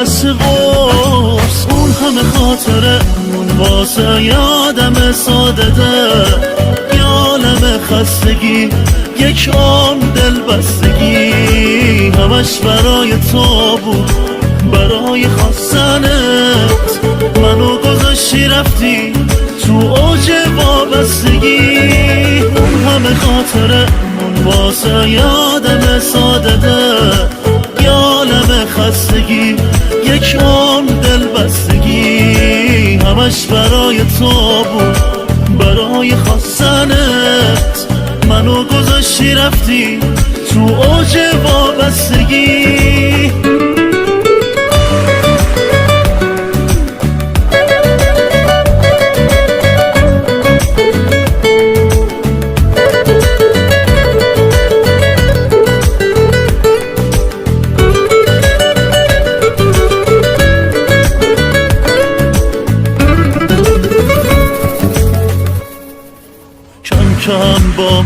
قرص اون همه خاطره اون واسه یادم ساده ده یالم خستگی یک عمر دل بستگی همش برای تو بود برای خواستنت منو گذاشتی رفتی تو اوج وابستگی اون همه خاطره اون واسه یادم ساده ده یالم خستگی یک عمر دل بستگی همش برای تو بود برای خواستنت منو گذاشتی رفتی تو اوج وابستگی کم کم با